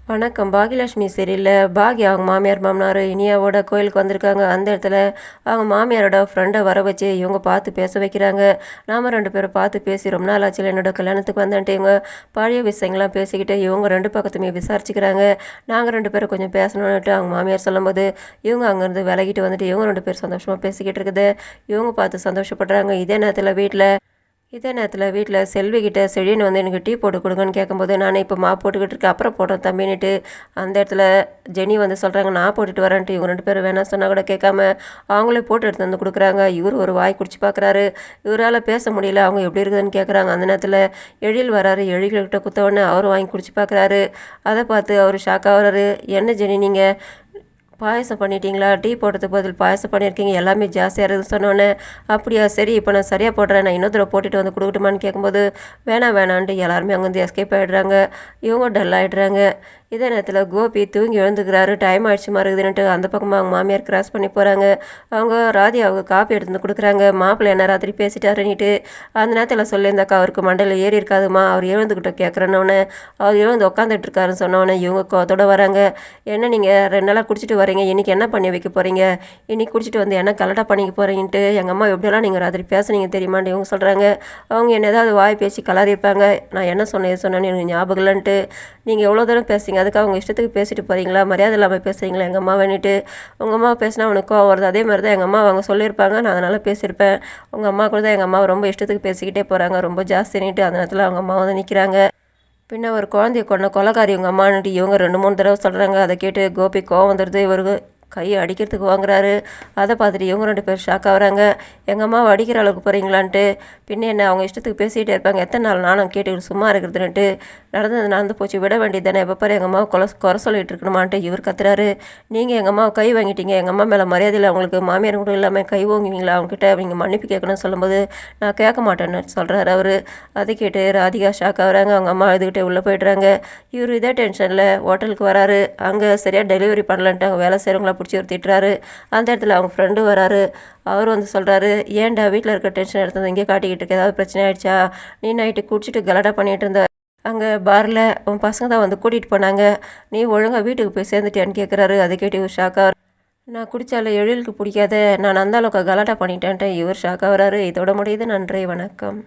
வணக்கம். பாகியலட்சுமி சீரியல்ல பாக்யா அவங்க மாமியார் மாமனார் இனியாவோட கோயிலுக்கு வந்திருக்காங்க. அந்த இடத்துல அவங்க மாமியாரோட ஃப்ரெண்டை வர வச்சு இவங்க பார்த்து பேச வைக்கிறாங்க. நாம 2 பேரும் பார்த்து பேசி ரொம்ப நாள் ஆச்சுல என்னோட கல்யாணத்துக்கு வந்தேன்ட்டு இவங்க பழைய விஷயங்கள்லாம் பேசிக்கிட்டு இவங்க 2 பக்கத்துமே விசாரிச்சுக்கிறாங்க. நாங்கள் 2 பேரும் கொஞ்சம் பேசணுன்னுட்டு அவங்க மாமியார் சொல்லும்போது இவங்க அங்கேருந்து விலகிட்டு வந்துட்டு இவங்க 2 பேர் சந்தோஷமாக பேசிக்கிட்டு இருக்குது. இவங்க பார்த்து சந்தோஷப்படுறாங்க. இதே நேரத்தில் வீட்டில் செல்விக்கிட்ட செழின்னு வந்து எனக்கு டீ போட்டு கொடுங்கன்னு கேட்கும்போது நான் இப்போ போட்டுக்கிட்டு இருக்கேன், அப்புறம் போடுறேன் தம்பின்னுட்டு அந்த இடத்துல ஜெனி வந்து சொல்கிறாங்க நான் போட்டுட்டு வரேன்ட்டு. இவங்க 2 பேரும் வேணாம் சொன்னால் கூட கேட்காம அவங்களே போட்டு எடுத்து வந்து கொடுக்குறாங்க. இவர் ஒரு வாய் குடிச்சு பார்க்குறாரு. இவரால் பேச முடியல. அவங்க எப்படி இருக்குதுன்னு கேட்குறாங்க. அந்த நேரத்தில் எழில் வராரு. எழில்கிட்ட குத்தவொடனே அவரும் வாங்கி குடிச்சு பார்க்குறாரு. அதை பார்த்து அவர் ஷாக் ஆகுறாரு. என்ன ஜெனி நீங்கள் பாயசம் பண்ணிட்டீங்களா? டீ போடுறதுக்கு பதில் பாயசம் பண்ணியிருக்கீங்க, எல்லாமே ஜாஸ்தியாக இருக்குதுன்னு சொன்னோன்னே அப்படியா, சரி இப்போ நான் சரியாக போடுறேன், நான் இன்னொரு தடவை போட்டுட்டு வந்து கொடுக்கட்டுமான்னு கேட்கும்போது வேணான்ட்டு எல்லாருமே அங்கேருந்து எஸ்கேப் ஆகிடுறாங்க. இவங்க டல் ஆகிடுறாங்க. இதே நேரத்தில் கோபி தூங்கி எழுந்துக்கிறாரு. டைம் ஆகிடுச்சு மறுகுதுன்ட்டு அந்த பக்கமாக அவங்க மாமியார் கிராஸ் பண்ணி போகிறாங்க. அவங்க ராதி அவங்க காப்பி எடுத்து வந்து கொடுக்குறாங்க. மாப்பிள்ளை என்ன ராத்திரி பேசிட்டாருன்னுட்டு அந்த நேரத்தில் சொல்லியிருந்தாக்கா அவருக்கு மண்டையில் ஏறி இருக்காதுமா, அவர் எழுந்துக்கிட்ட கேட்குறேன்னொன்னே அவர் எழுந்து உட்காந்துட்டு இருக்காருன்னு சொன்னோன்னே இவங்க கோத்தோட வராங்க. என்ன நீங்கள் 2 நாளாக குடிச்சிட்டு வரீங்க, இன்றைக்கி என்ன பண்ணி வைக்க போகிறீங்க, இன்றைக்கி குடிச்சிட்டு வந்து என்ன கலட்டா பண்ணிக்க போகிறீங்கன்ட்டு எங்கள் அம்மா எப்படியெல்லாம் நீங்கள் ராத்திரி பேசுனீங்க தெரியுமான்னு இவங்க சொல்கிறாங்க. அவங்க என்ன ஏதாவது வாய் பேசி கலரிப்பாங்க. நான் என்ன சொன்னேன்னு எனக்கு ஞாபகம் இல்லைன்ட்டு நீங்கள் எவ்வளோ தூரம் பேசுங்க, அதுக்காக அவங்க இஷ்டத்துக்கு பேசிட்டு போகிறீங்களா, மரியாதை இல்லாமல் பேசுகிறீங்களா எங்கள் அம்மா வேணிட்டு. உங்கள் அம்மா பேசினா உனக்கு கோவம் வருது. அதே மாதிரி தான் எங்கள் அம்மா அவங்க சொல்லியிருப்பாங்க, நான் அதனால் பேசியிருப்பேன். உங்கள் அம்மா கூட தான் எங்கள் அம்மா ரொம்ப இஷ்டத்துக்கு பேசிக்கிட்டே போகிறாங்க, ரொம்ப ஜாஸ்தினிட்டு. அந்த நேரத்தில் அவங்க அம்மா வந்து நிற்கிறாங்க. பின்ன ஒரு குழந்தைய கொண்ட கொலைக்காரி உங்கள் அம்மானுட்டு இவங்க 2-3 தடவை சொல்கிறாங்க. அதை கேட்டு கோபி கோவம் வந்துடுது. இவருக்கு கையை அடிக்கிறதுக்கு வாங்குறாரு. அதை பார்த்துட்டு இவங்க 2 பேர் ஷாக் ஆகுறாங்க. எங்கள் அம்மாவை அடிக்கிற அளவுக்கு போகிறீங்களான்ட்டு. பின்ன என்ன அவங்க இஷ்டத்துக்கு பேசிகிட்டே இருப்பாங்க, எத்தனை நாள் நானும் கேட்டுக்கிட்டு சும்மா இருக்கிறதுன்ட்டு. நடந்து போச்சு, விட வேண்டியது தானே, எப்போ பாரு எங்கள் அம்மாவை குறை சொல்லிட்டு இருக்கணுமான்ட்டு இவர் கத்துறாரு. நீங்கள் எங்கள் அம்மாவை கை வாங்கிட்டீங்க, எங்கள் அம்மா மேலே மரியாதையில் அவங்களுக்கு மாமியார் கூட இல்லாமல் கை வாங்குவீங்களா, அவங்ககிட்ட நீங்கள் மன்னிப்பு கேட்கணும்னு சொல்லும்போது நான் கேட்க மாட்டேன்னு சொல்கிறாரு அவர். அதை கேட்டு ராதிகா ஷாக் ஆகுறாங்க. அவங்க அம்மா இதுக்கிட்டே உள்ளே போய்ட்றாங்க. இவர் இதே டென்ஷனில் ஹோட்டலுக்கு வராரு. அங்கே சரியாக டெலிவரி பண்ணலான்ட்டு அங்கே வேலை செய்கிறவங்கள பிடிச்சி ஒரு திட்டுறாரு. அந்த இடத்துல அவங்க ஃப்ரெண்டு வராரு. அவர் வந்து சொல்கிறாரு, ஏன்டா வீட்டில் இருக்க டென்ஷன் எடுத்தது இங்கே காட்டிக்கிட்டு இருக்க, ஏதாவது பிரச்சனை ஆகிடுச்சா, நீ நைட்டு குடிச்சிட்டு கலடா பண்ணிகிட்டு இருந்த, அங்கே பாரில் உன் பசங்க தான் வந்து கூட்டிகிட்டு போனாங்க, நீ ஒழுங்காக வீட்டுக்கு போய் சேர்ந்துட்டியான்னு கேட்குறாரு. அதை கேட்டு இவர் ஷாக்காக, நான் குடித்தால எழிலுக்கு பிடிக்காத, நான் அந்த அளவுக்கு கலாட்டா பண்ணிட்டேன்ட்டு இவர் ஷாக்காகிறாரு. இதோட முடியுது. நன்றி, வணக்கம்.